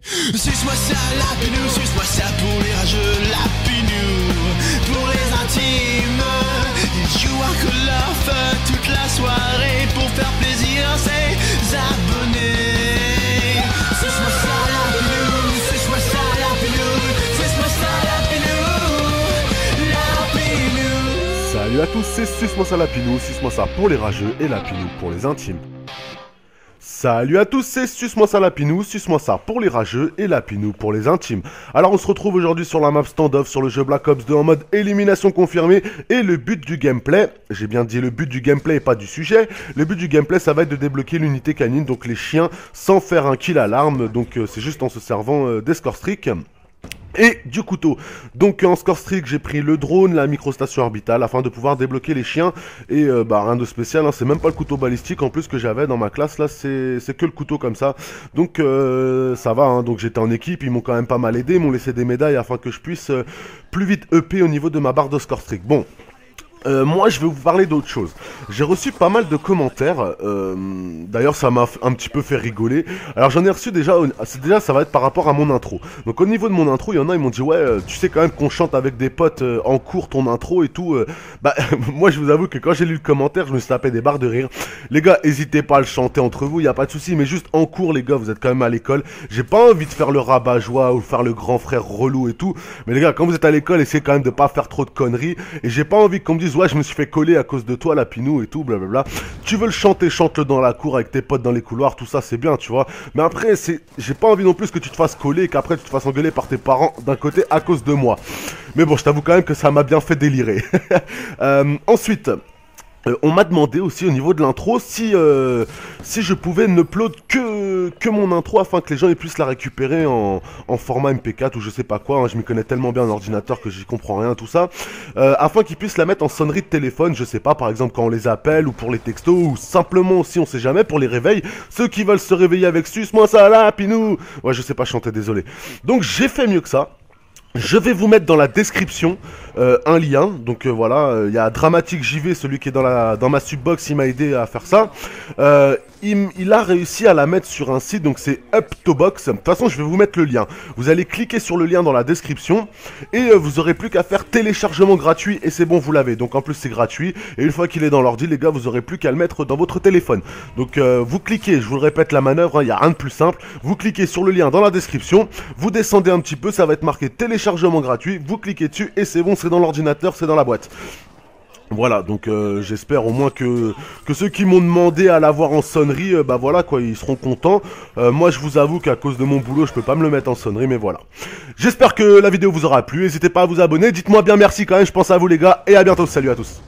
Suce-moi ça, lapinou, suce-moi ça pour les rageux, lapinou, pour les intimes. Il joue un Call of toute la soirée pour faire plaisir à ses abonnés. Suce-moi ça, lapinou, suce-moi ça, lapinou, suce-moi ça, lapinou, lapinou. Salut à tous, c'est Suce-moi ça Lapinou, Suce-moi ça pour les rageux et Lapinou pour les intimes. Salut à tous, c'est Suce-moi ça Lapinou, Suce-moi ça pour les rageux et Lapinou pour les intimes. Alors on se retrouve aujourd'hui sur la map standoff sur le jeu Black Ops 2 en mode élimination confirmée. Et le but du gameplay, j'ai bien dit le but du gameplay et pas du sujet. Le but du gameplay ça va être de débloquer l'unité canine, donc les chiens, sans faire un kill à l'arme. Donc c'est juste en se servant des score streaks et du couteau. Donc en score streak j'ai pris le drone, la microstation orbitale afin de pouvoir débloquer les chiens. Et rien de spécial, hein, c'est même pas le couteau balistique en plus que j'avais dans ma classe. Là c'est que le couteau comme ça. Donc ça va, hein. Donc j'étais en équipe, ils m'ont quand même pas mal aidé, ils m'ont laissé des médailles afin que je puisse plus vite EP au niveau de ma barre de score streak. Bon, moi je vais vous parler d'autre chose. J'ai reçu pas mal de commentaires, d'ailleurs ça m'a un petit peu fait rigoler. Alors j'en ai reçu déjà, ça va être par rapport à mon intro. Donc au niveau de mon intro, il y en a, ils m'ont dit ouais, tu sais quand même qu'on chante avec des potes en cours ton intro et tout. Bah moi je vous avoue que quand j'ai lu le commentaire, je me suis tapé des barres de rire. Les gars, n'hésitez pas à le chanter entre vous, il y a pas de souci, mais juste en cours les gars, vous êtes quand même à l'école. J'ai pas envie de faire le rabat-joie ou faire le grand frère relou et tout. Mais les gars, quand vous êtes à l'école, essayez quand même de pas faire trop de conneries. Et j'ai pas envie qu'on me dise ouais, je me suis fait coller à cause de toi, Lapinou et tout, blablabla. Tu veux le chanter, chante-le dans la cour avec tes potes dans les couloirs, tout ça c'est bien, tu vois. Mais après, j'ai pas envie non plus que tu te fasses coller et qu'après tu te fasses engueuler par tes parents d'un côté à cause de moi. Mais bon, je t'avoue quand même que ça m'a bien fait délirer. Ensuite, on m'a demandé aussi au niveau de l'intro si je pouvais n'upload que mon intro afin que les gens puissent la récupérer en format MP4 ou je sais pas quoi, hein, je m'y connais tellement bien en ordinateur que j'y comprends rien tout ça, afin qu'ils puissent la mettre en sonnerie de téléphone, je sais pas, par exemple quand on les appelle ou pour les textos ou simplement aussi on sait jamais pour les réveils, ceux qui veulent se réveiller avec Suce-moi ça Lapinou. Ouais, je sais pas chanter, désolé. Donc j'ai fait mieux que ça. Je vais vous mettre dans la description un lien, donc voilà, il y a Dramatique JV, celui qui est dans ma subbox, il m'a aidé à faire ça. Il a réussi à la mettre sur un site, donc c'est Uptobox. De toute façon, je vais vous mettre le lien. Vous allez cliquer sur le lien dans la description et vous aurez plus qu'à faire téléchargement gratuit et c'est bon, vous l'avez. Donc en plus c'est gratuit et une fois qu'il est dans l'ordi, les gars, vous aurez plus qu'à le mettre dans votre téléphone. Donc vous cliquez, je vous le répète la manœuvre, il n'y a rien de plus simple. Vous cliquez sur le lien dans la description, vous descendez un petit peu, ça va être marqué téléchargement gratuit, vous cliquez dessus et c'est bon, c'est dans l'ordinateur, c'est dans la boîte. Voilà, donc j'espère au moins que ceux qui m'ont demandé à l'avoir en sonnerie, bah voilà quoi, ils seront contents. Moi je vous avoue qu'à cause de mon boulot, je peux pas me le mettre en sonnerie, mais voilà. J'espère que la vidéo vous aura plu, n'hésitez pas à vous abonner, dites-moi bien merci quand même, je pense à vous les gars, et à bientôt, salut à tous.